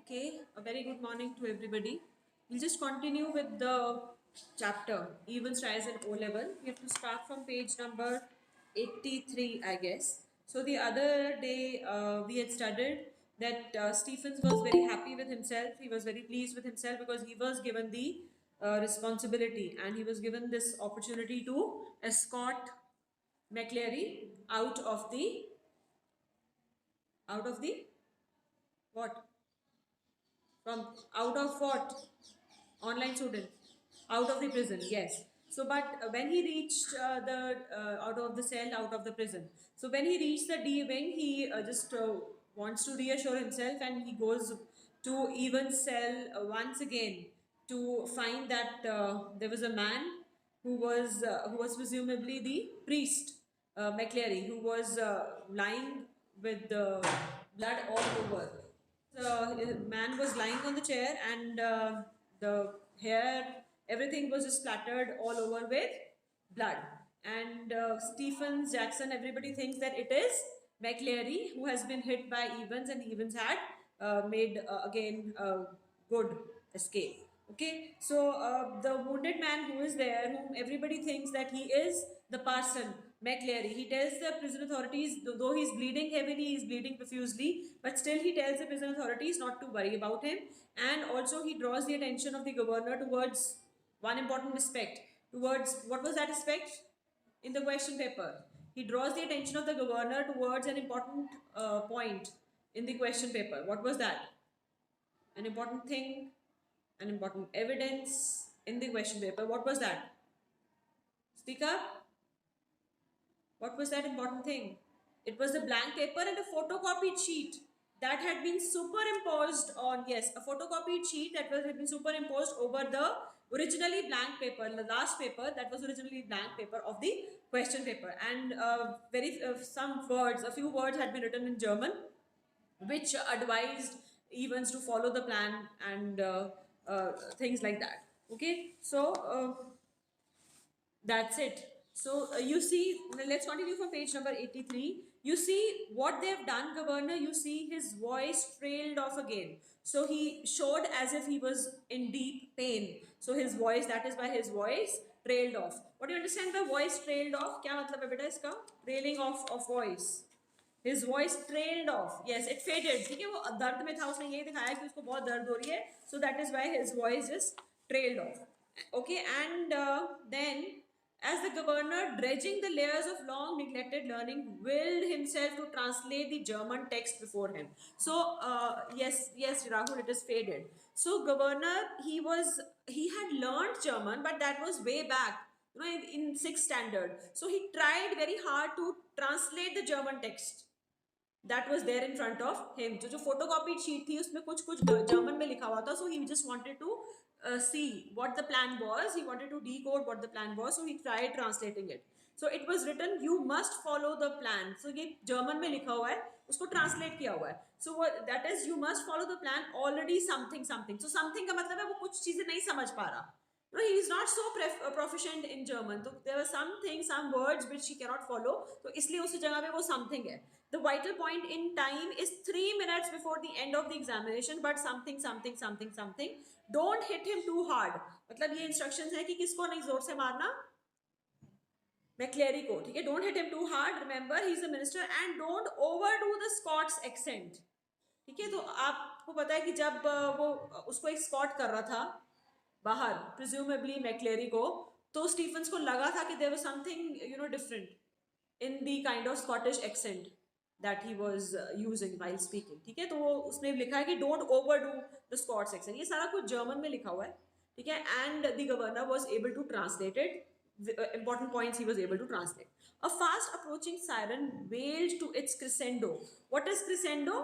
Okay, a very good morning to everybody. We'll just continue with the chapter Events Rise at O level. We have to start from page number 83, I guess. So, the other day we had studied that Stephens was very happy with himself. He was very pleased with himself because he was given the responsibility and he was given this opportunity to escort McCleary out of the what? From out of what? Online student. Out of the prison, yes. So, but when he reached the out of the cell, out of the prison. So, when he reached the D wing, he just wants to reassure himself and he goes to even cell once again to find that there was a man who was presumably the priest McCleary, who was lying with blood all over. The man was lying on the chair, and the hair, everything was just splattered all over with blood. And Stephens, Jackson, everybody thinks that it is McCleary who has been hit by Evans, and Evans had made again a good escape. Okay, so the wounded man who is there, whom everybody thinks that he is the parson, McCleary, he tells the prison authorities, though he's bleeding heavily, he's bleeding profusely, but still he tells the prison authorities not to worry about him. And also he draws the attention of the governor towards one important aspect. Towards what was that aspect? In the question paper. He draws the attention of the governor towards an important point in the question paper. What was that? An important thing, an important evidence in the question paper. What was that? Speak up. What was that important thing? It was a blank paper and a photocopied sheet that had been superimposed on, yes, a photocopied sheet that had been superimposed over the originally blank paper, the last paper that was originally blank paper of the question paper. And a few words had been written in German, which advised Evans to follow the plan and things like that. Okay, so that's it. So you see, let's continue from page number 83. You see what they have done, governor. You see his voice trailed off again. So he showed as if he was in deep pain. So his voice, that is why his voice trailed off. What do you understand by voice trailed off? क्या मतलब है बेटा इसका? Trailing off of voice. His voice trailed off. Yes, it faded. ठीक है, वो दर्द में था, उसने ये दिखाया कि उसको बहुत दर्द हो रही है. So that is why his voice just trailed off. Okay, and then as the governor, dredging the layers of long neglected learning, willed himself to translate the German text before him. So yes, Rahul, it is faded. So governor, he had learned German, but that was way back, you know, in sixth standard. So he tried very hard to translate the German text that was there in front of him. जो photocopied sheet थी उसमें कुछ German में लिखा हुआ था. So he just wanted to see what the plan was. He wanted to decode what the plan was. So he tried translating it. So it was written, you must follow the plan. So ये German में लिखा हुआ है, उसको translate किया हुआ है. So what that is, you must follow the plan already something. So something का मतलब है वो कुछ चीजें नहीं समझ पा रहा. No, he is not so proficient in German. So there were some things, some words which he cannot follow. So इसलिए उसी जगह पे वो something है. The vital point in time is 3 minutes before the end of the examination, but something. Don't hit him too hard. मतलब ये instructions है कि किसको नहीं जोर से मारना, McCleary को, ठीक है. Don't hit him too hard. Remember, he is a minister, and don't overdo the Scots accent. ठीक है. तो आपको पता है कि जब वो उसको एक स्कॉट कर रहा था बाहर, प्रिज्यूमेबली मैक्लेरी को, तो स्टीफन्स को लगा था कि there was something different in the kind of Scottish accent that he was using while speaking. ठीक है, तो वो उसने लिखा है कि don't overdo the Scots accent. ये सारा कुछ जर्मन में लिखा हुआ है. ठीक है, and the governor was able to translate it. Important points he was able to translate. A fast approaching siren wailed to its crescendo. What is crescendo?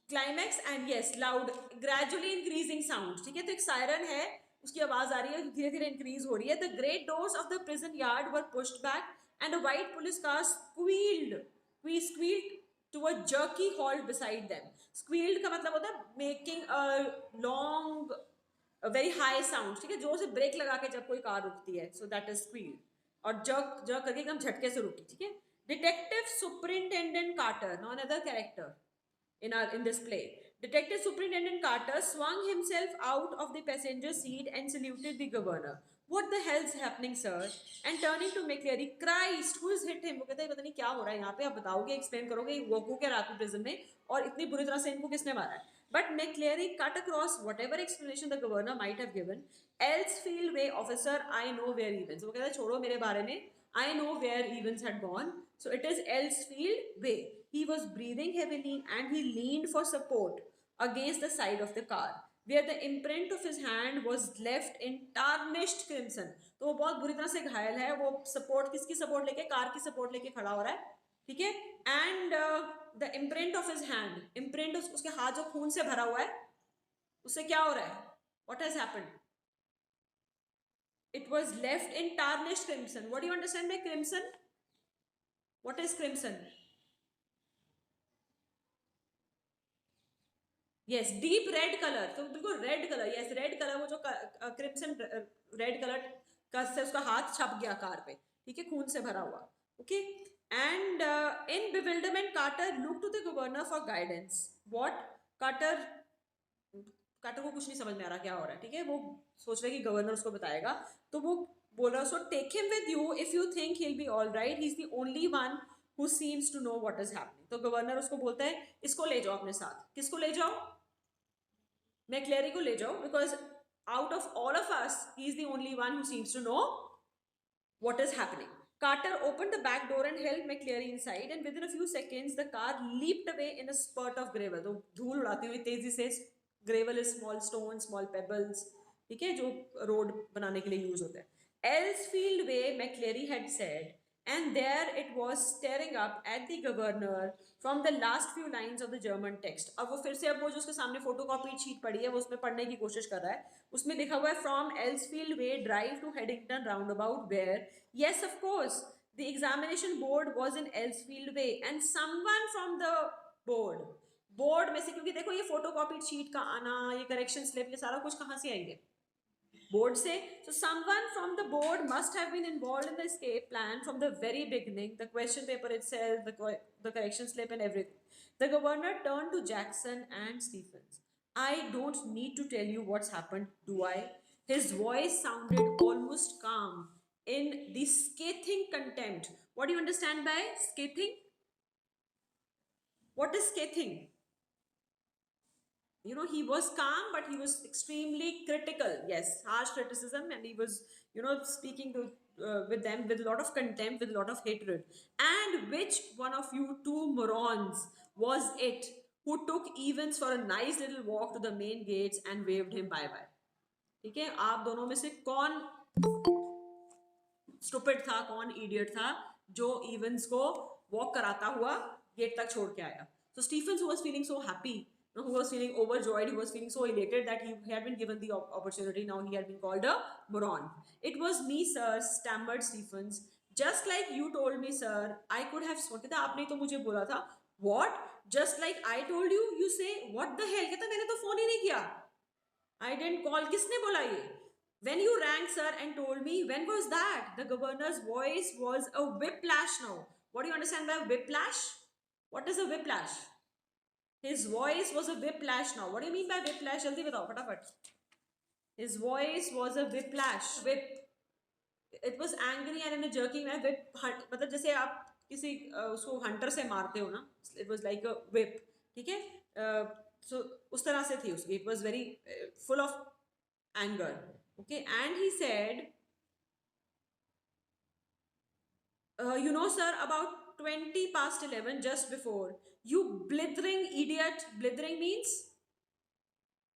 Climax and yes loud gradually increasing sound. ठीक है, तो एक siren है, उसकी आवाज आ रही है, धीरे धीरे इंक्रीज हो रही है. The great doors of the prison yard were pushed back and a white police car squealed to a jerky halt beside them. Squealed का मतलब होता है making a long very high sound. ठीक है, जोर से ब्रेक लगा के जब कोई कार रुकती है, सो दैट इज स्क्वील्ड. और जर्क करके एकदम झटके से रुकी. ठीक है, Detective Superintendent Carter, no another character in this play. Detective Superintendent Carter swung himself out of the passenger seat and saluted the governor. What the hell's happening, sir? And turning to McCleary, Christ, who has hit him? वो कहता है पता नहीं क्या हो रहा है यहाँ पे, आप बताओगे, एक्सप्लेन करोगे, वो को क्या रहा है प्रिजन में और इतनी बुरी तरह से इनको किसने मारा है? But McCleary cut across whatever explanation the governor might have given. Elsfield Way, officer, I know where events. वो कहता है छोड़ो मेरे बारे में. I know where events had gone. So it is Elsfield Way. He was breathing heavily and he leaned for support against the side of the car, where the imprint of his hand was left in tarnished crimson. तो वो बहुत बुरी तरह से घायल है. वो support किसकी सपोर्ट लेके, कार की सपोर्ट लेके खड़ा हो रहा है, ठीक है. And the imprint of his hand, imprint उसके हाथ जो खून से भरा हुआ है, उससे क्या हो रहा है? What has happened? It was left in tarnished crimson. What do you understand by crimson? What is crimson? Yes, deep red color. तो बिल्कुल red color. Yes, red color. वो जो crimson red color का से उसका हाथ छप गया कार पे, ठीक है, खून से भरा हुआ. Okay. And in bewilderment, Carter looked to the governor for guidance. What? Carter को कुछ नहीं समझ में आ रहा क्या हो रहा है, ठीक है. वो सोच रहे कि गवर्नर उसको बताएगा, तो वो बोल रहा, so take him with you if you think he will be all right, he is the only one who seems to know what is happening. तो गवर्नर उसको बोलता है इसको ले जाओ अपने साथ. किसको ले जाओ? मैक्लेरी को ले जाओ, because out of all of us he is the only one who seems to know what is happening. Carter opened the back door and held McCleary inside, and within a few seconds the car leaped away in a spurt of gravel. तो धूल उड़ाती हुई तेजी से, gravel is small stones, small pebbles, ठीक है, जो road बनाने के लिए यूज होते हैं. Elsfield Way, McCleary had said, and there it was staring up at the governor from the last few lines of the German text. अब वो फिर से, अब वो जो उसके सामने फोटोकॉपी शीट पड़ी है वो उसमें पढ़ने की कोशिश कर रहा है. उसमें लिखा हुआ है from Elsfield Way drive to Headington roundabout, where yes of course the examination board was in Elsfield Way and someone from the board में से, क्योंकि देखो ये फोटोकॉपी शीट का आना, ये करेक्शन स्लिप, ये सारा कुछ कहाँ से आएंगे? बोर्ड से. So someone from the board must have been involved in the escape plan from the very beginning, the question paper itself, the correction slip and everything. The governor turned to Jackson and Stephens. I don't need to tell you what's happened, do I? His voice sounded almost calm in the scathing contempt. What do you understand by scathing? What is scathing? You know, he was calm, but he was extremely critical. Yes, harsh criticism, and he was, you know, speaking to with them with a lot of contempt, with a lot of hatred. And which one of you two morons was it who took Evans for a nice little walk to the main gates and waved him bye bye? ठीक है, आप दोनों में से कौन stupid था, कौन idiot था जो इवेंस को वॉक कराता हुआ गेट तक छोड़ के आया? So Stephens, who was feeling so happy, who was feeling overjoyed, he was feeling so elated that he had been given the opportunity. Now he had been called a moron. It was me, sir, stammered Stephens. Just like you told me, sir. I could have spoken. कहता आपने तो मुझे बोला था. What? Just like I told you? You say what the hell? कहता मैंने तो phone ही नहीं किया. I didn't call. किसने बोला ये? When you rang, sir, and told me, when was that? The governor's voice was a whiplash now. What do you understand by whiplash? What is a whiplash? His voice was a whiplash now. What do you mean by whiplash? जल्दी बताओ फटाफट. His voice was a whiplash. Whip. It was angry and in a jerky manner. Whip. मतलब जैसे आप किसी उसको hunter से मारते हो ना. It was like a whip. ठीक है? So उस तरह से थी उसकी. It was very full of anger. Okay, and he said, you know, sir, about 20 past 11, just before, you blithering idiot. Blithering means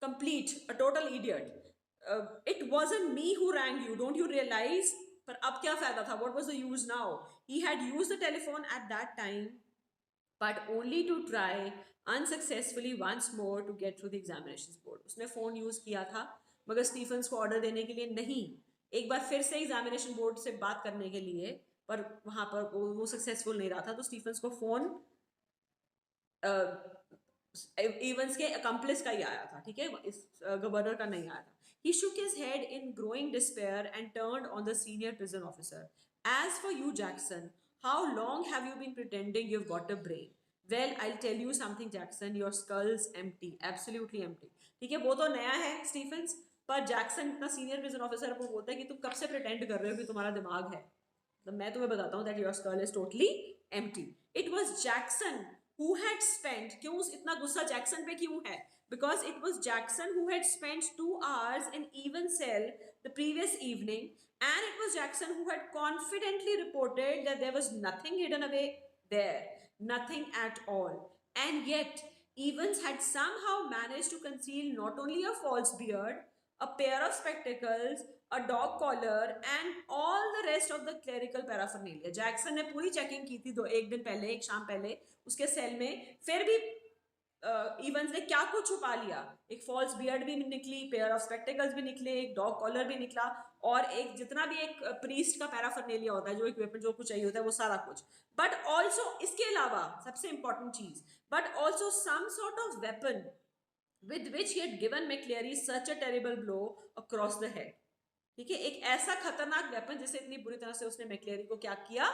complete, a total idiot. It wasn't me who rang you, don't you realize? पर अब क्या फायदा था? What was the use now? He had used the telephone at that time, but only to try unsuccessfully once more to get through the examinations board. उसने phone use किया था मगर Stephen's को ऑर्डर देने के लिए नहीं, एक बार फिर से एग्जामिनेशन बोर्ड से बात करने के लिए, पर वहां पर वो सक्सेसफुल नहीं रहा था. तो स्टीफन्स को फोन इवेंस के अकम्प्लिस का ही आया था, ठीक है, इस गवर्नर का नहीं आया था. He shook his head in growing despair and turned on the senior prison officer. As for you, Jackson, How long have you been pretending you've got a brain? Well, I'll tell you something, Jackson. Your skull's empty, absolutely empty. ठीक है, वो तो नया है Stephen's, पर Jackson इतना senior prison officer को बोलता है कि तुम कब से प्रिटेंड कर रहे हो कि तुम्हारा दिमाग है. तो मैं तुम्हें बताता हूँ that your skull is totally empty. It was Jackson who had spent, क्यों इतना गुस्सा जैक्सन पे क्यों है? Because it was Jackson who had spent 2 hours in Even cell the previous evening, and it was Jackson who had confidently reported that there was nothing hidden away there, nothing at all. And yet, Evans had somehow managed to conceal not only a false beard, a pair of spectacles, a dog collar, and all the rest of the clerical paraphernalia. Jackson ने पूरी checking की थी एक दिन पहले, एक शाम पहले उसके सेल में, फिर भी इवंस ने क्या कुछ छुपा लिया. एक फॉल्स बियर्ड भी निकली, पेयर ऑफ स्पेक्टिकल्स भी निकले, एक डॉग कॉलर भी निकला, और एक जितना भी एक प्रीस्ट का पैराफर्नेलिया होता है, जो इक्विपमेंट जो कुछ चाहिए होता है, वो सारा कुछ. बट ऑल्सो इसके अलावा सबसे इंपॉर्टेंट चीज, but also some sort of weapon with which he had given McCleary such a terrible blow across the head. ठीक है, एक ऐसा खतरनाक वेपन जिसे इतनी बुरी तरह से उसने मैक्लेरी को क्या किया,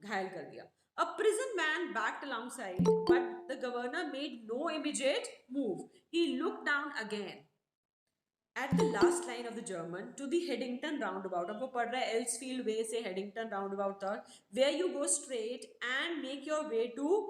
घायल कर दिया. A prison man backed alongside, but the governor made no immediate move. He looked down again at the last line of the German to the Headington roundabout. अब वो पढ़ रहा है Elsfield Way से Headington roundabout तक, where you go straight and make your way to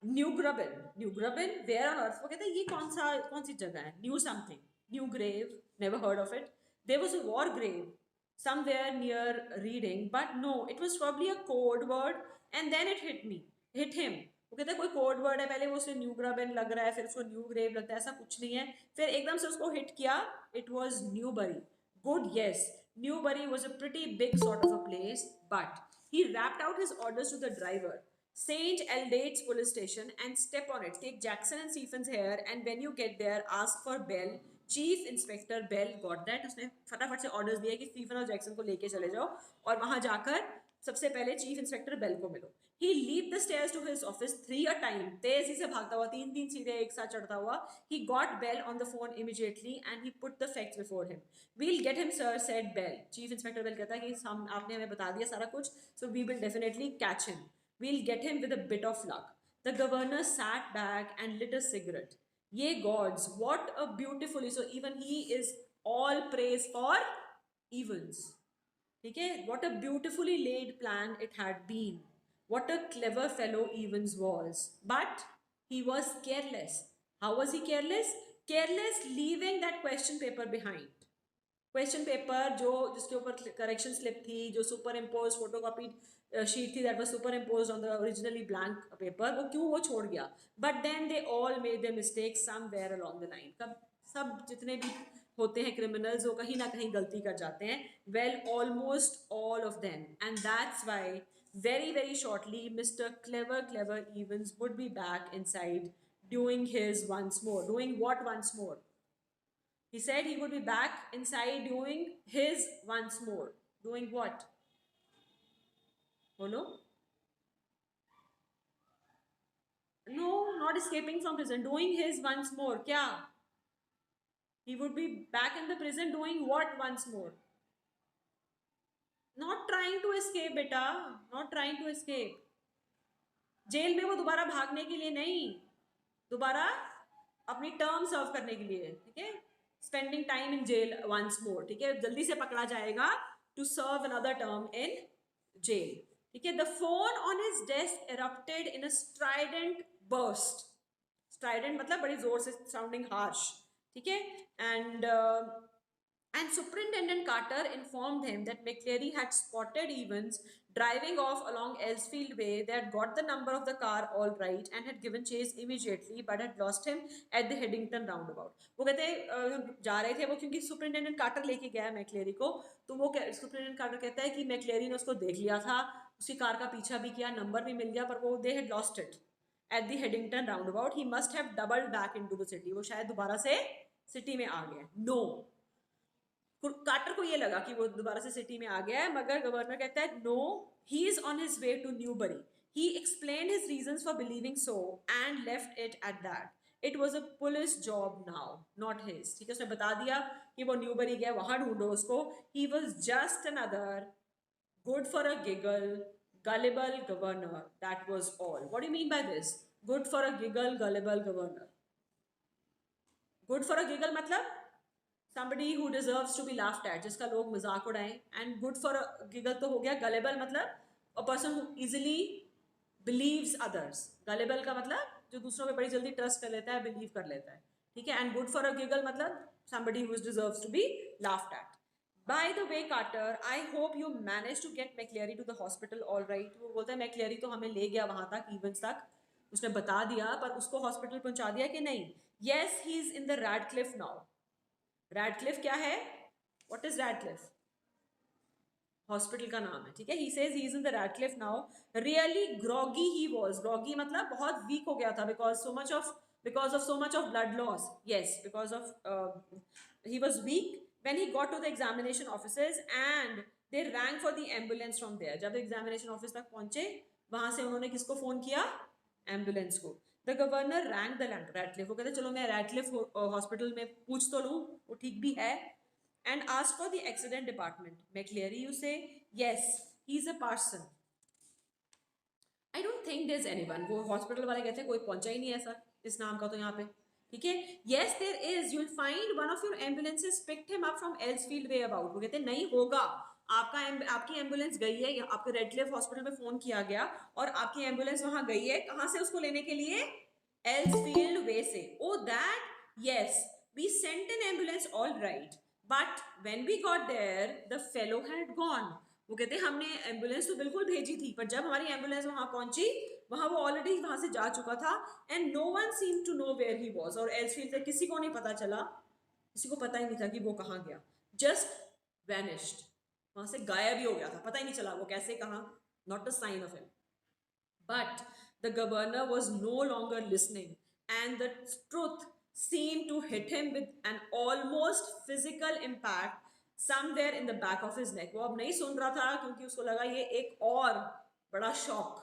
new Grubban, where on earth. वो कहते हैं ये कौन सी जगह है, new something, new grave, never heard of it. There was a war grave somewhere near Reading, but no, it was probably a code word, and then it hit him. वो कहते हैं कोई कोड वर्ड है, पहले वो उसे new ग्रबन लग रहा है, फिर उसको न्यू ग्रेव लगता है, ऐसा कुछ नहीं है, फिर एकदम से उसको हिट किया, it was Newbury. Good, yes, Newbury was a pretty big sort of a place, but he rapped out his orders to the driver, St. Aldate's police station, and step on it. Take Jackson and Stephens here, and when you get there, ask for Bell. Chief Inspector Bell got that. उसने फटाफट से orders दिए कि Stephen और Jackson को लेके चले जाओ, और वहां जाकर सबसे पहले चीफ इंस्पेक्टर बेल को मिलो. He leaped the stairs to his office 3 a time. तेजी से भागता हुआ, 3 सीढ़ियां एक साथ चढ़ता हुआ. He got Bell on the phone immediately, and he put the facts before him. We'll get him, sir, said Bell. Chief Inspector Bell कहता है कि हम आपने हमें बता दिया सारा कुछ, so we will definitely catch him. We'll get him with a bit of luck. The governor sat back and lit a cigarette. Ye gods, what a beautifully, so even he is all praise for Evans. Okay, what a beautifully laid plan it had been. What a clever fellow Evans was. But he was careless. How was he careless? Careless leaving that question paper behind. Question paper जो जिसके ऊपर correction slip थी, जो superimpose photocopy sheet थी, that was superimpose on the originally blank paper, वो क्यों वो छोड़ गया. But then they all made the mistake somewhere along the line. कब सब जितने भी होते हैं क्रिमिनल्स, वो कहीं ना कहीं गलती कर जाते हैं. Well, almost all of them, and that's why very very shortly Mr. Clever Evans would be back inside doing his once more. Doing what once more? He said he would be back inside doing his once more. Doing what? Oh no? No, not escaping from prison. Doing his once more. Kya? He would be back in the prison doing what once more? Not trying to escape, beta. Not trying to escape. Jail में वो दोबारा भागने के लिए नहीं, दोबारा अपनी term सर्व करने के लिए. ठीक है, spending time in jail once more. ठीक है, जल्दी से पकड़ा जाएगा to serve another term in jail. ठीक है, the phone on his desk erupted in a strident burst. Strident मतलब बड़ी जोर से, साउंडिंग हार्श. ठीक है, and Superintendent Carter informed him that McCleary had spotted Evans driving off along Elsfield Way. They had got the number of the car all right and had given chase immediately, but had lost him at the Headington roundabout. वो कहते जा रहे थे वो, क्योंकि superintendent quarter लेके गया मैक्लेरी को, तो वो सुपरिंटेंडेंट कार्टर कहता है कि मैक्लेरी ने उसको देख लिया था, उसकी कार का पीछा भी किया, नंबर भी मिल गया, पर वो they had lost it at the Headington roundabout. He must have doubled back into the city. वो शायद दोबारा से सिटी में आ गया. No. कार्टर को ये लगा कि वो दोबारा से सिटी में आ गया है, मगर गवर्नर कहता है no, he is on his way to Newbury. He explained his reasons for believing so and left it at that. It was a police job now, not his. ठीक है, उसने बता दिया कि वो न्यूबरी गया, वहां ढूंढो उसको. He was just another good for a giggle, Gullible governor, that was all. What do you mean by this? Good for a giggle, gullible governor. Good for a giggle मतलब somebody who deserves to be laughed at, जिसका लोग मजाक उड़ाएं. And good for a giggle तो हो गया. Gullible मतलब a person who easily believes others. Gullible का मतलब जो दूसरों पे बड़ी जल्दी ट्रस्ट कर लेता है, बिलीव कर लेता है. ठीक है. And good for a giggle मतलब somebody who deserves to be laughed at. By the way, Carter, I hope you managed to get McCleary to the hospital all right. वो बोलता है McCleary तो हमें ले गया वहां तक, इवेंट्स तक, उसने बता दिया, पर उसको हॉस्पिटल पहुंचा दिया कि नहीं? Yes, he is in the Radcliffe now. Radcliffe क्या है? What is Radcliffe? हॉस्पिटल का नाम है. ठीक है. He says he is in the Radcliffe now. Really groggy he was. Groggy मतलब बहुत weak हो गया था because of so much of blood loss. Yes, because of he was weak when he got to the examination offices and they rang for the ambulance from there. जब examination office तक पहुंचे, वहां से उन्होंने किसको फोन किया? Ambulance को. The governor rank the Radcliffe. वो कहते चलो मैं रैडक्लिफ हॉस्पिटल में पूछ तो लूँ, वो ठीक भी है. And ask for the accident department. McLeary you say yes he is a person. I don't think there is anyone. वो हॉस्पिटल वाले कहते हैं कोई पहुंचा ही नहीं ऐसा इस नाम का तो यहाँ पे. ठीक है. Yes there is. You will find one of your ambulances picked him up from Elsfield way about. वो कहते हैं नहीं होगा, आपकी एम्बुलेंस गई है, आपके रेडक्लिफ हॉस्पिटल में फोन किया गया और आपकी एम्बुलेंस वहां गई है. कहां से उसको लेने के लिए? एल्सफील्ड वे से. Oh that. Yes we sent an ambulance all right, but when we got there the fellow had gone. वो कहते हमने एम्बुलेंस तो बिल्कुल भेजी थी, पर जब हमारी एम्बुलेंस वहां पहुंची, वहां वो ऑलरेडी वहां से जा चुका था. And no one seem to know where he was. और एल्सफील्ड से किसी को नहीं पता चला, किसी को पता ही नहीं था कि वो कहाँ गया. Just vanished. वहां से गायब ही हो गया था, पता ही नहीं चला वो कैसे कहा. Not a sign of him. But the governor was no longer listening and the truth seemed to hit him with an almost physical impact somewhere in the back of his neck. वो अब नहीं सुन रहा था क्योंकि उसको लगा ये एक और बड़ा शॉक.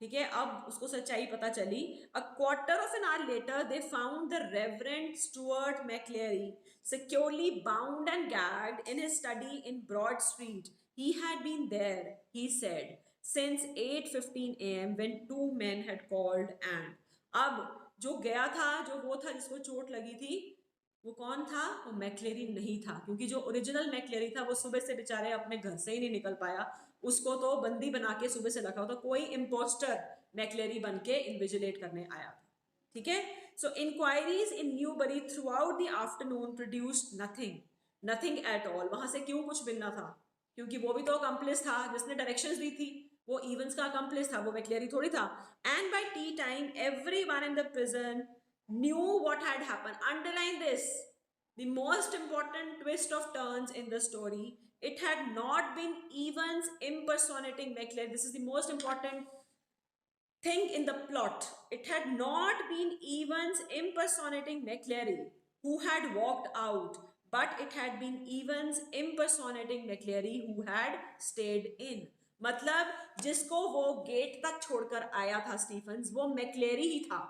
ठीक है. अब उसको सच्चाई पता चली. A quarter of an hour later they found the Reverend Stuart McCleary securely bound and gagged in his study in Broad Street. He had been there, he said, since 8:15 a.m. when two men had called. And अब जो गया था, जो वो था जिसको चोट लगी थी, वो कौन था? वो मैक्लेरी नहीं था, क्योंकि जो ओरिजिनल मैक्लेरी था वो सुबह से बेचारे अपने घर से ही नहीं निकल पाया. उसको तो बंदी बना के सुबह से रखा होता. कोई इम्पोस्टर मैक्लेरी बन के इन्विजिलेट करने आया था. ठीक है. So inquiries in Newbury throughout the afternoon produced nothing at all. वहां से क्यों कुछ मिलना था? क्योंकि वो भी तो अकम्प्लिस था जिसने डायरेक्शंस दी थी. वो इवेंट्स का अकम्प्लिस था, वो मैक्लेरी थोड़ी था. And by the time everyone in the prison knew what had happened. Underline this, the most important twist of turns in the story. It had not been Evans impersonating McCleary. This is the most important thing in the plot. It had not been Evans impersonating McCleary who had walked out, but it had been Evans impersonating McCleary who had stayed in. मतलब जिसको वो gate तक छोड़कर आया था Stephen's, वो मैक्लेरी ही था,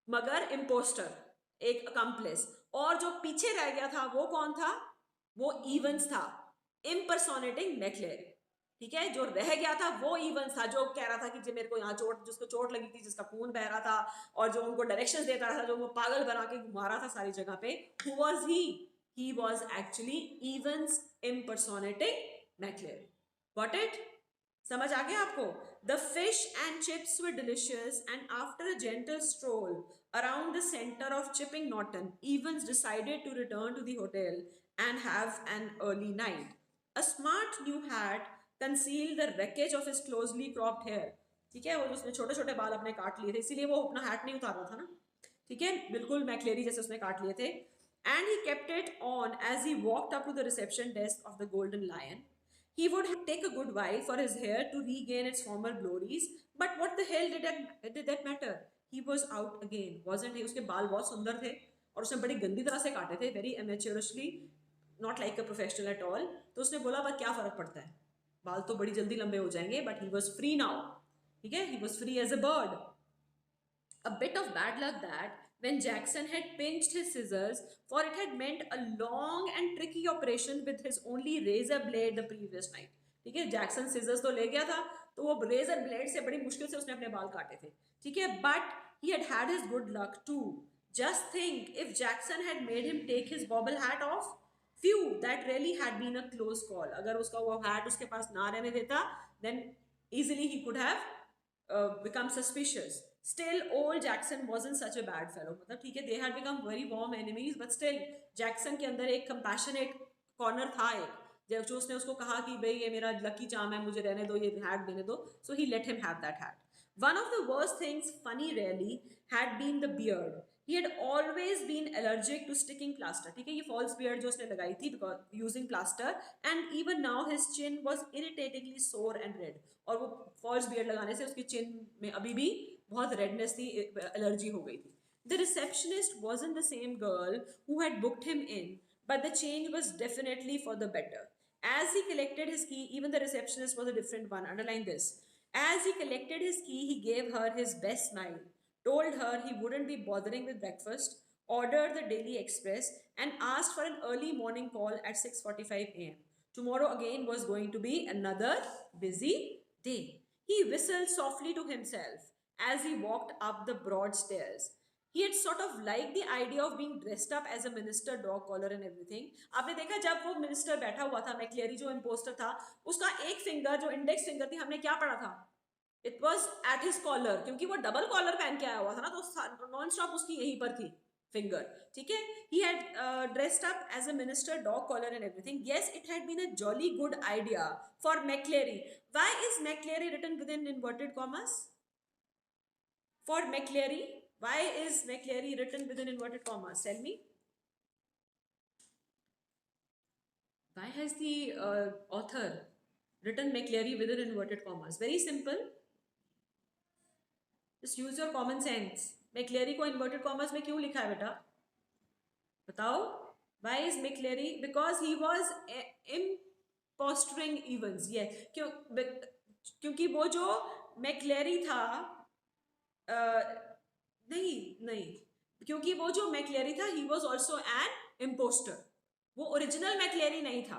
मगर इम्पोस्टर, एक अकम्प्लिस. और जो पीछे रह गया था वो कौन था? वो इवेंस था, इम्पर्सोनेटिंग मैक्लेरी. ठीक है. जो रह गया था वो इवेंस था, जो कह रहा था कि मेरे को यहाँ जिसको चोट लगी थी, जिसका खून बह रहा था और जो उनको डायरेक्शंस देता रहा था, जो उनको पागल बना के घुमा रहा था सारी जगह पे. Who was he? He was actually Evans impersonating McLeary. Got it? समझ आ गया आपको? The fish and chips were delicious, and after a gentle stroll around the center of Chipping Norton, Evans decided to return to the hotel and have an early night. A smart new hat concealed the wreckage of his closely cropped hair. ठीक है. वो उसने छोटे छोटे बाल अपने काट लिए थे, इसीलिए वो अपना हैट नहीं उतार रहा था ना. ठीक है. बिल्कुल मैक्लेरी जैसे उसने काट लिए थे. And he kept it on as he walked up to the reception desk of the Golden Lion. He would take a good while for his hair to regain its former glories, but what the hell did that matter? He was out again, wasn't he? उसके बाल बहुत सुंदर थे और उसने बड़ी गंदी तरह से काटे थे, very amateurishly, not like a professional at all. तो उसने बोला पर क्या फर्क पड़ता है, बाल तो बड़ी जल्दी लंबे हो जाएंगे. But he was free now. ठीक है. He was free as a bird. A bit of bad luck that when Jackson had pinched his scissors, for it had meant a long and tricky operation with his only razor blade the previous night. ठीक है, Jackson scissors तो ले गया था, तो वो razor blade से बड़ी मुश्किल से उसने अपने बाल काटे थे, ठीक है, but he had his good luck too. Just think, if Jackson had made him take his bobble hat off, phew, that really had been a close call. अगर उसका वो hat उसके पास ना रहने देता, then easily he could have become suspicious. Still, old Jackson wasn't such a bad fellow. मतलब ठीक है, they had become very warm enemies, but still Jackson के अंदर एक compassionate corner था एक, जब जो उसने उसको कहा कि भाई ये मेरा लकी चार्म है, मुझे रहने दो, ये hat देने दो, so he let him have that hat. One of the worst things, funny really, had been the beard. He had always been allergic to sticking plaster. ठीक है, ये false beard जो उसने लगाई थी because using plaster, and even now his chin was irritatingly sore and red. और वो false beard लगाने से उसकी chin में अभी भी बहुत redness थी, allergy हो गई थी. The receptionist wasn't the same girl who had booked him in, but the change was definitely for the better. As he collected his key, even the receptionist was a different one. Underline this. As he collected his key, he gave her his best smile, told her he wouldn't be bothering with breakfast, ordered the Daily Express, and asked for an early morning call at 6:45 a.m. Tomorrow again was going to be another busy day. He whistled softly to himself as he walked up the broad stairs. He had sort of liked the idea of being dressed up as a minister, dog collar and everything. आपने देखा जब वो minister बैठा हुआ था, मैक्लेरी जो impostor था, उसका एक फिंगर जो इंडेक्स फिंगर थी, हमने क्या पढ़ा था, it was at his collar, क्योंकि वो डबल कॉलर पहन के आया हुआ था ना, तो नॉन स्टॉप उसकी यहीं पर थी फिंगर, ठीक है. He had dressed up as a minister, dog collar and everything. Yes, it had been a jolly good idea for McCleary. Why is McCleary written within inverted commas? For McCleary, why is McCleary written within inverted commas? Tell me. Why has the author written McCleary within inverted commas? Very simple. Just use your common sense. McCleary को inverted commas में क्यों लिखा है बेटा? बताओ. Why is McCleary? Because he was impostering Evans. Yes. क्योंकि वो जो McCleary था, नहीं, क्योंकि वो जो मैक्लेरी था, he was also an imposter. वो ओरिजिनल मैक्लेरी नहीं था,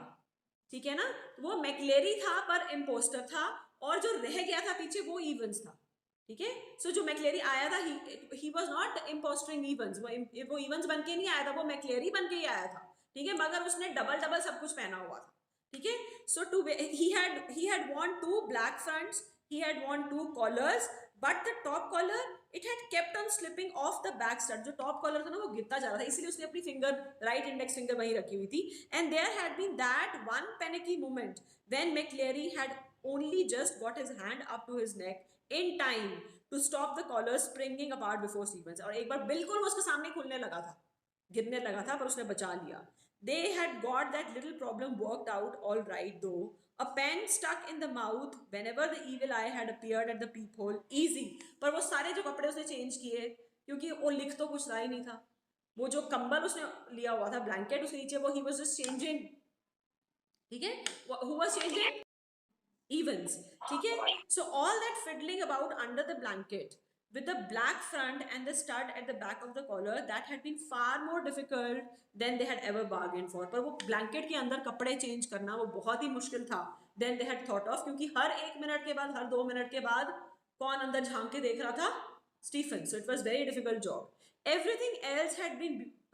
ठीक है ना, वो मैक्लेरी था पर इम्पोस्टर था, और जो रह गया था पीछे वो इवंस था, ठीक है. सो जो मैक्लेरी आया था, he was not imposting Evans. वो इवंस बन के नहीं आया था, वो मैक्लेरी बन के ही आया था, ठीक है, मगर उसने डबल सब कुछ पहना हुआ था, ठीक है. सो he had worn 2 black fronts, he had worn 2 collars, but the top collar, it had kept on slipping off the back stud. जो top collar था ना, वो गिरता जा रहा था, इसलिए उसने अपनी फिंगर, राइट इंडेक्स फिंगर वहीं रखी हुई थी. And there had been that one panicky moment when McCleary had only just got his hand up to his neck in time to stop the collar springing apart before Stevens. और एक बार बिल्कुल वो उसके सामने खुलने लगा था, गिरने लगा था, पर उसने बचा लिया. They had got that little problem worked out all right though. A pen stuck in the mouth whenever the evil eye had appeared at the peephole. Easy. पर वो सारे जो कपड़े उसने चेंज किए, क्योंकि वो लिख तो कुछ रहा ही नहीं था. वो जो कंबल उसने लिया हुआ था, ब्लैंकेट, उसके नीचे वो he was just changing, ठीक है. Who was changing? Evans, ठीक है. So all that fiddling about under the blanket with the black front and the stud at the back of the collar, that had been far more difficult than they had ever bargained for. पर वो blanket के अंदर कपड़े change करना वो बहुत ही मुश्किल था than they had thought of, क्योंकि हर 1 मिनट के बाद, हर 2 मिनट के बाद कौन अंदर झांक के देख रहा था? Stephen. So it was very difficult job. Everything else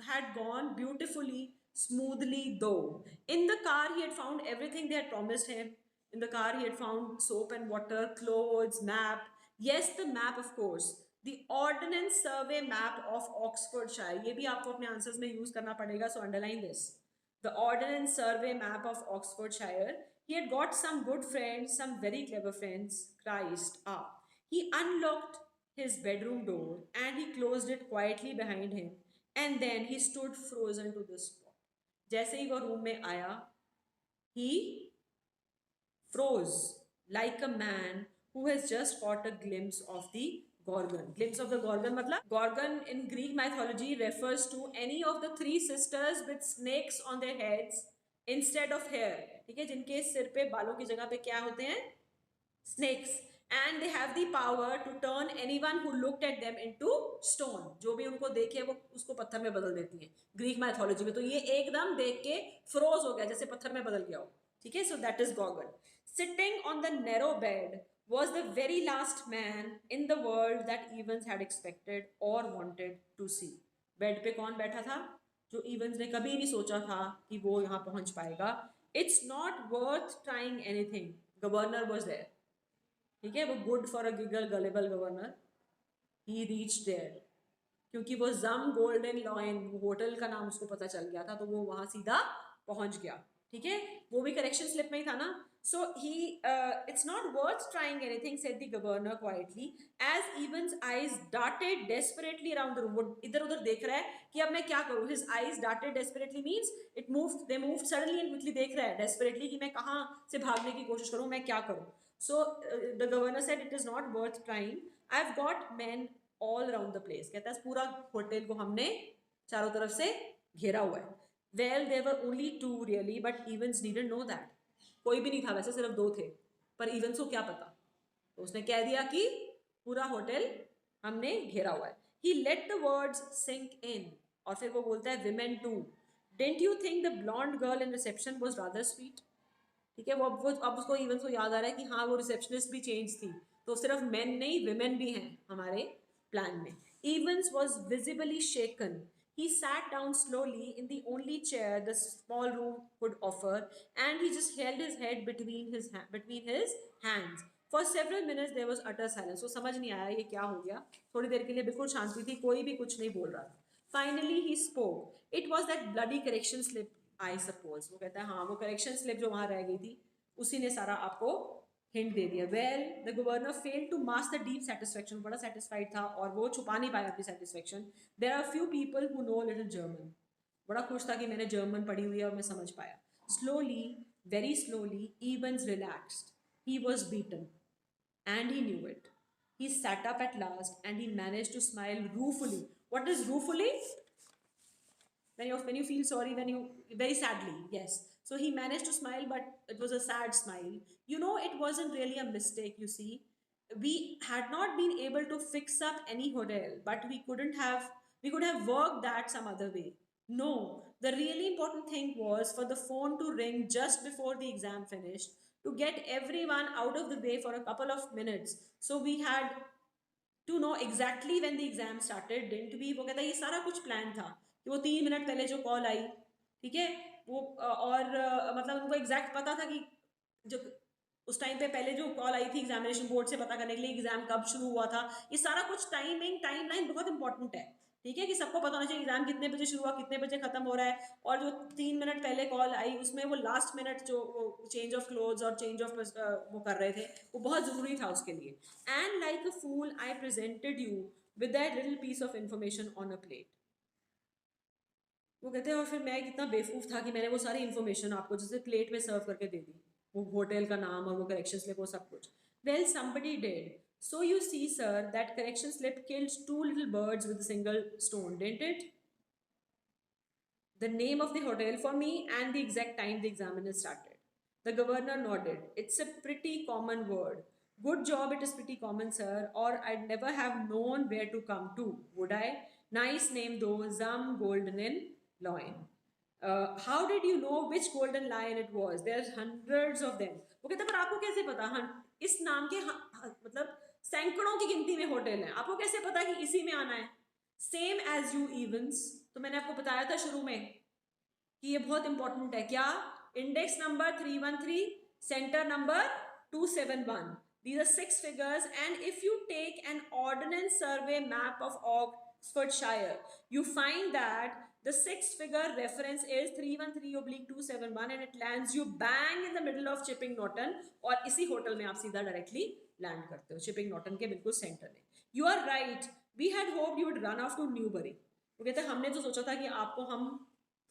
had gone beautifully, smoothly though. In the car he had found everything they had promised him. In the car he had found soap and water, clothes, map. Yes, the map, of course. The Ordnance Survey map of Oxfordshire. ये भी आपको अपने answers में use करना पड़ेगा, so underline this. The Ordnance Survey map of Oxfordshire. He had got some good friends, some very clever friends. Christ, He unlocked his bedroom door and he closed it quietly behind him. And then he stood frozen to the spot. जैसे ही वो room में आया, he froze like a man who has just caught a glimpse of the Gorgon. Glimpse of the Gorgon मतलब, Gorgon in Greek mythology refers to any of the 3 sisters with snakes on their heads instead of hair, ठीक है, जिनके सिर पे, बालों की जगह पे क्या होते हैं? Snakes. And they have the power to turn anyone who looked at them into stone. जो भी उनको देखे वो उसको पत्थर में बदल देती हैं ग्रीक माइथोलॉजी में. तो ये एकदम देख के फ्रोज हो गया, जैसे पत्थर में बदल गया हो, ठीक है, so that is Gogol. Sitting on the narrow bed was the very last man in the world that Evans had expected or wanted to see. Bed पे कौन बैठा था जो इवंस ने कभी नहीं सोचा था कि वो यहाँ पहुंच पाएगा. It's not worth trying anything. Governor was there. ठीक है, वो good for a giggle gullible governor. He reach there क्योंकि वो जम गोल्डन लॉयन होटल का नाम उसको पता चल गया था, तो वो वहां सीधा पहुंच गया. ठीक है, वो भी करेक्शन स्लिप में ही था ना. So he it's not worth trying anything said the governor quietly as Evans eyes darted desperately around the room. वो इधर उधर देख रहा है कि अब मैं क्या करूं. His eyes darted desperately means it moved, they moved suddenly and quickly. देख रहा है डेस्परेटली कि मैं कहां से भागने की कोशिश करूं, मैं क्या करूं. सो the governor said it is not worth trying. I have got main all around the place. कहता है पूरा होटल को हमने चारों तरफ से घेरा हुआ है. Well there were only two really but Evans didn't know that. कोई भी नहीं था वैसे, सिर्फ दो थे, पर इवंस को क्या पता. तो उसने कह दिया कि पूरा होटल हमने घेरा हुआ है. He let the words sink in. और फिर वो बोलता है women too. Didn't you think the blonde girl in reception was rather sweet. ठीक है, वो अब उसको इवंस को याद आ रहा है कि हाँ वो रिसेप्शनिस्ट भी चेंज थी, तो सिर्फ मेन नहीं विमेन भी हैं हमारे प्लान में. Evans was visibly shaken. He sat down slowly in the only chair the small room could offer, and he just held his head between his hands. For several minutes there was utter silence. So समझ नहीं आया ये क्या हो गया. थोड़ी देर के लिए बिल्कुल शांति थी, कोई भी कुछ नहीं बोल रहा था. Finally he spoke. It was that bloody correction slip, I suppose. वो कहता है हाँ वो correction slip जो वहाँ रह गई थी उसी ने सारा आपको हिंट दे दिया. Well the governor fail to mask the deep satisfaction. बड़ा सेटिस्फाइड था और वो छुपा नहीं पाया अपनी satisfaction. There are few people who know little German. बड़ा खुश था कि मैंने जर्मन पढ़ी हुई है और मैं समझ पाया. Slowly, very slowly, Evans relaxed. He was beaten and he knew it. He sat up at last and he managed to smile ruefully. What is ruefully? When you feel sorry, when you very sadly, yes. So he managed to smile, but it was a sad smile. You know, it wasn't really a mistake. You see, we had not been able to fix up any hotel, but we could have worked that some other way. No, the really important thing was for the phone to ring just before the exam finished, to get everyone out of the way for a couple of minutes. So we had to know exactly when the exam started, didn't we? वो कहता है ये सारा कुछ plan था कि वो 3 minute पहले जो कॉल आई, ठीक है, वो और मतलब उनको एग्जैक्ट पता था कि जो उस टाइम पे पहले जो कॉल आई थी एग्जामिनेशन बोर्ड से पता करने के लिए एग्जाम कब शुरू हुआ था. ये सारा कुछ टाइमिंग टाइमलाइन बहुत इंपॉर्टेंट है. ठीक है, कि सबको पता होना चाहिए एग्जाम कितने बजे शुरू हुआ, कितने बजे खत्म हो रहा है. और जो 3 मिनट पहले कॉल आई उसमें वो लास्ट मिनट जो चेंज ऑफ क्लोथ्स और चेंज ऑफ वो कर रहे थे वो बहुत ज़रूरी था उसके लिए. And like a fool I presented you with that little piece of information on a plate. वो कहते हैं और फिर मैं कितना बेवकूफ़ था कि मैंने वो सारी इन्फॉर्मेशन आपको जैसे प्लेट में सर्व करके दे दी, वो होटल का नाम और वो करेक्शन स्लिप, वो सब कुछ. Well somebody did. So you see, sir, that correction slip killed 2 little birds with a single stone, didn't it? The name of the hotel for me and the exact time the examiner started. The governor nodded. It's a pretty common word. Good job, it is pretty common, sir, or I'd never have known where to come to, would I? Nice name though, Zum Golden Lion. How did you know which golden lion it was? There's hundreds of them. वो कहता पर आपको कैसे पता? इस नाम के मतलब सैकड़ों की गिनती में होटल हैं, आपको कैसे पता कि इसी में आना है? Same as you Evans. तो मैंने आपको बताया था शुरू में कि ये बहुत इंपॉर्टेंट है. क्या? Index number 313, centre number 271. These are 6 figures, and if you take an ordnance survey map of Oxfordshire, you find that the 6-figure reference is 313/271 and it lands you bang in the middle of Chipping Norton. और इसी hotel में आप सीधा directly land करते हो chipping Norton के बिल्कुल centre में. You are right, we had hoped you would run off to Newbury. वो कहते हैं हमने तो सोचा था कि आपको हम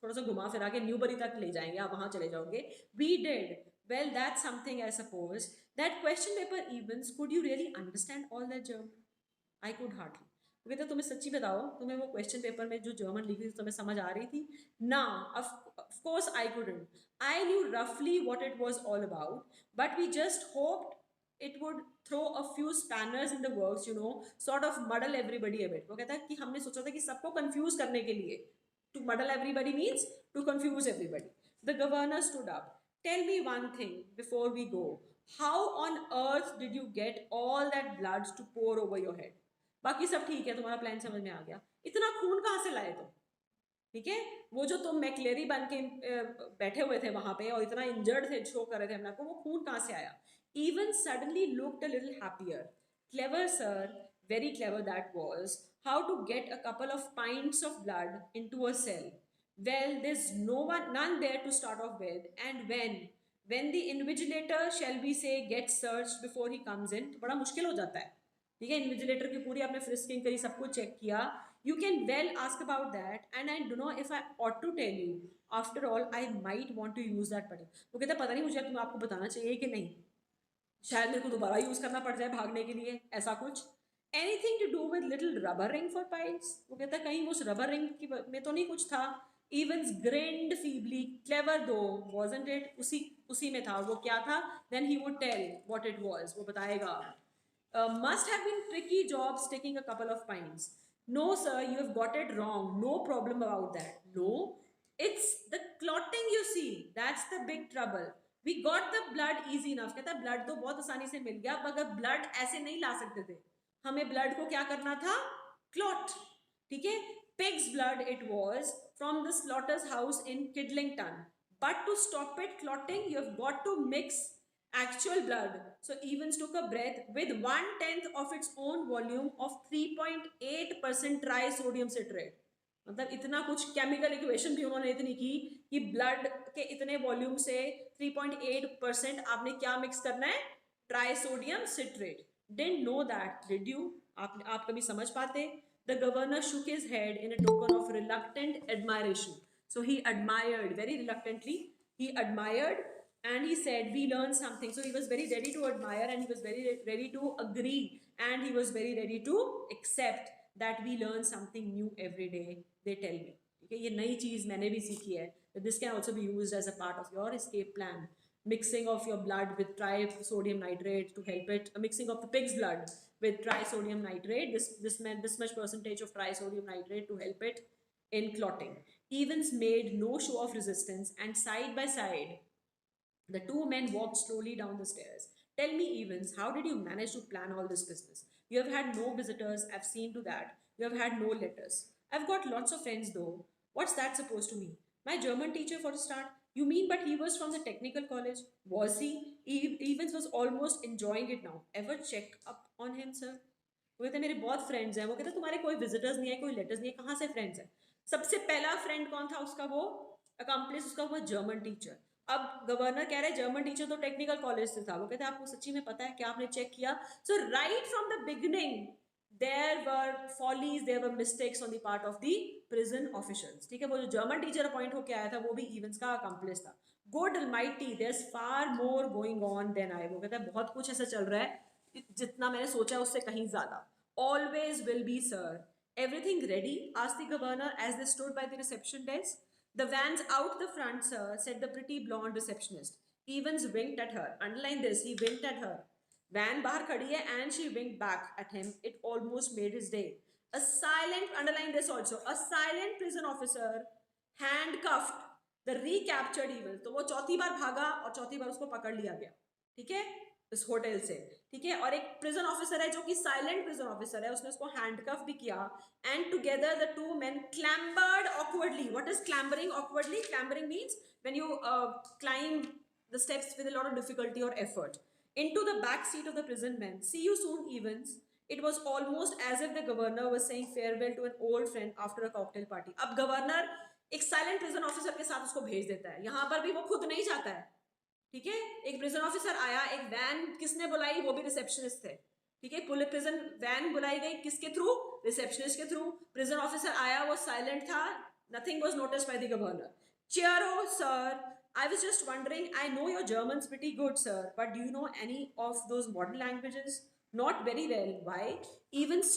थोड़ा सा घुमा फिरा के न्यूबरी तक ले जाएंगे, आप वहाँ चले जाओगे. We did. Well, that's something I suppose. That question paper Evans, could you really understand all that German? I could hardly. वो कहते तुम्हें सच्ची बताओ, तुम्हें वो क्वेश्चन पेपर में जो जर्मन लिखी थी तुम्हें समझ आ रही थी ना? Of course I couldn't. I knew roughly what it was all about, but we just hoped it would throw a few spanners in the works, you know, sort of muddle everybody a bit. वो कहता है कि हमने सोचा था कि सबको confuse करने के लिए. To muddle everybody means to confuse everybody. The governor stood up. Tell me one thing before we go. How on earth did you get all that blood to pour over your head? बाकी सब ठीक है, तुम्हारा plan समझ में आ गया, इतना खून कहाँ से लाए तुम? ठीक है, वो जो तुम मैक्लेरी बन के बैठे हुए थे वहां पे और इतना इंजर्ड थे, शो कर रहे थे अपना को, वो खून कहाँ से आया? Even suddenly looked a little happier. Clever, sir, very clever that was. How to get a couple of pints of blood into a cell? Well, there's none there to start off with, and when the invigilator, shall we say, gets searched before he comes in, तो बड़ा मुश्किल हो जाता है. ठीक है, invigilator की पूरी आपने फ्रिस्किंग करी, सब कुछ चेक किया. You can well ask about that, and I don't know if I ought to tell you. After all, I might want to use that button. वो कहता पता नहीं मुझे तुम आपको बताना चाहिए कि नहीं, शायद मेरे को दोबारा यूज करना पड़ जाए भागने के लिए, ऐसा कुछ. Anything to do with little rubber ring for piles? वो कहता कहीं उस रबर रिंग की में तो नहीं कुछ था. Evans grinned feebly. Clever though, wasn't it? उसी में था. वो क्या था? Then he would tell what it was. वो बताएगा. Must have been tricky job sticking a couple of pints. No, sir, you have got it wrong. No problem about that. No, it's the clotting, you see. That's the big trouble. We got the blood easy enough. कहता है blood तो बहुत आसानी से मिल गया, मगर blood ऐसे नहीं ला सकते थे. हमें blood को क्या करना था? Clot. ठीक है? Pig's blood it was from the slaughter's house in Kidlington. But to stop it clotting, you have got to mix actual blood. So Evans took a breath. With 1/10 of its own volume of 3.8% trisodium citrate. मतलब इतना कुछ chemical equation भी उन्होंने इतनी की कि blood के इतने वॉल्यूम से 3.8% आपने क्या मिक्स करना है? Trisodium citrate. Didn't know that, did you? आप कभी समझ पाते? The governor shook his head in a token of reluctant admiration. So he admired very reluctantly. He admired and he said, we learned something. So he was very ready to admire, and he was very ready to agree, and he was very ready to accept that we learn something new every day, they tell me. Okay, ये नई चीज मैंने भी सीखी है. This can also be used as a part of your escape plan. Mixing of your blood with trisodium nitrate to help it. Mixing of the pig's blood with trisodium nitrate. This much percentage of trisodium nitrate to help it in clotting. Evans made no show of resistance, and side by side, the two men walked slowly down the stairs. Tell me, Evans, how did you manage to plan all this business? You have had no visitors, I've seen to that. You have had no letters. I've got lots of friends though. What's that supposed to mean? My German teacher for a start. You mean, but he was from the technical college? Was he? Evans was almost enjoying it now. Ever check up on him, sir? वो कहते मेरे बहुत friends हैं. वो कहते तुम्हारे कोई visitors नहीं है, कोई लेटर्स नहीं है, कहाँ से फ्रेंड्स हैं? सबसे पहला फ्रेंड कौन था उसका? वो अकम्प्लिस उसका हुआ जर्मन टीचर. अब गवर्नर कह रहे जर्मन टीचर तो टेक्निकल कॉलेज से था. वो कहते हैं आपको सच्ची में पता है क्या? आपने चेक किया? So right from the beginning there were follies, there were mistakes on the part of the prison officials. ठीक है, वो जो जर्मन टीचर अपॉइंट होके आया था वो भी इवेंस का अकम्प्लिस था. God Almighty, there's far more going on than I. वो कहता है बहुत कुछ ऐसा चल रहा है जितना मैंने सोचा उससे कहीं ज्यादा. Always will be, sir. Everything ready? asked the governor as they stood by the reception desk. The van's out the front, sir, said the pretty blonde receptionist. Evans winked at her. Underline this, he winked at her. Van बाहर खड़ी है and she winked back at him. It almost made his day. A silent, underline this also, a silent prison officer handcuffed the recaptured Evans. तो वो चौथी बार भागा और चौथी बार उसको पकड़ लिया गया. ठीक है, इस होटल से. ठीक है, और एक प्रिजन ऑफिसर है जो कि साइलेंट प्रिजन ऑफिसर है, उसने उसको हैंडकफ भी किया. And together the two men clambered awkwardly. What is clambering awkwardly? Clambering means when you climb the steps with a lot of difficulty और effort into the back seat of the prison van. See you soon, Evans. It was almost as if the governor was saying farewell to an old friend after a cocktail party. अब governor एक silent prison officer के साथ उसको भेज देता है. यहाँ पर भी वो खुद नहीं जाता है. ठीक है, एक प्रिजन ऑफिसर आया, एक वैन किसने बुलाई? वो भी रिसेप्शनिस्ट थे. ठीक है, पुलिस प्रिजन वैन बुलाई गई किसके थ्रू? रिसेप्शनिस्ट के थ्रू. प्रिजन ऑफिसर आया, वो साइलेंट था. Nothing was noticed by the governor. Cheero, sir. I was just wondering, I know your German's pretty good, sir, but do you know any of those modern languages? Not very well. Why? Evans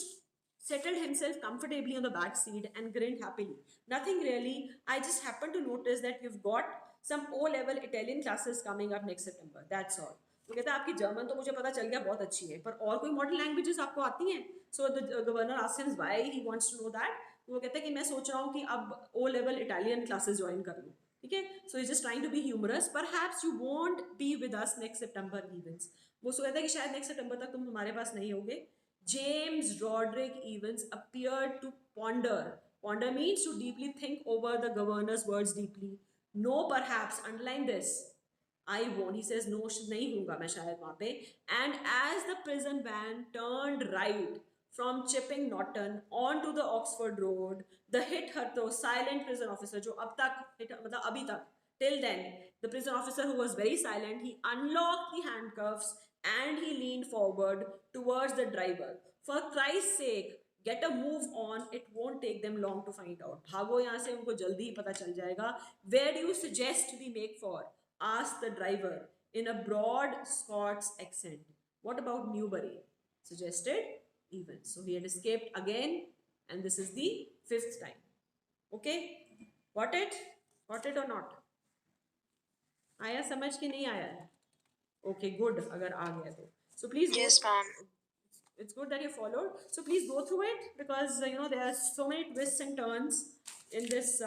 settled himself comfortably on the back seat and grinned happily. Nothing really. I just happened to notice that you've got some O-level Italian classes coming up next September. That's all. तो कहता है आपकी German तो मुझे पता चल गया बहुत अच्छी है, पर और कोई मॉडर्न लैंग्वेजेस आपको आती हैं? So the governor asked him why he wants to know that. वो कहता है कि मैं सोच रहा हूँ कि अब O-level इटालियन क्लासेस ज्वाइन कर लूँ. ठीक है. So he's just trying to be humorous. Perhaps you won't be with us next September Evans. वो सोचा था कि शायद next September तक तुम हमारे पास नहीं होगे. James Roderick Evans appeared to ponder. Ponder means to deeply think over the governor's words deeply. No, perhaps, underline this. I won't. He says no, नहीं हूँगा मैं शायद वहाँ पे. And as the prison van turned right from Chipping Norton onto the Oxford Road, the hit her तो silent prison officer जो अब तक मतलब अभी तक till then the prison officer who was very silent, he unlocked the handcuffs and he leaned forward towards the driver. For Christ's sake, get a move on, it won't take them long to find out. भागो यहाँ से, उनको जल्दी ही पता चल जाएगा. Where do you suggest we make for? Asked the driver in a broad Scots accent. What about Newbury? Suggested Evans. So he had escaped again, and this is the 5th time. Okay, got it? Got it or not? आया समझ के नहीं आया? Okay, good. अगर आ गया तो. So please. Yes, ma'am. It's good that you followed. So please go through it, because you know there are so many twists and turns in this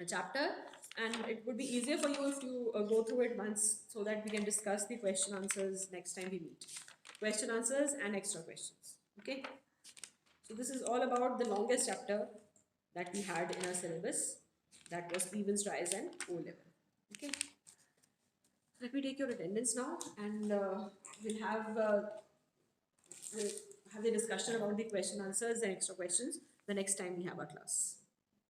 chapter, and it would be easier for you if you go through it once, so that we can discuss the question answers next time we meet. Question answers and extra questions. Okay. So this is all about the longest chapter that we had in our syllabus. That was Stevens Tries and O level. Okay. Let me take your attendance now, and we'll have the discussion about the question answers and extra questions the next time we have our class.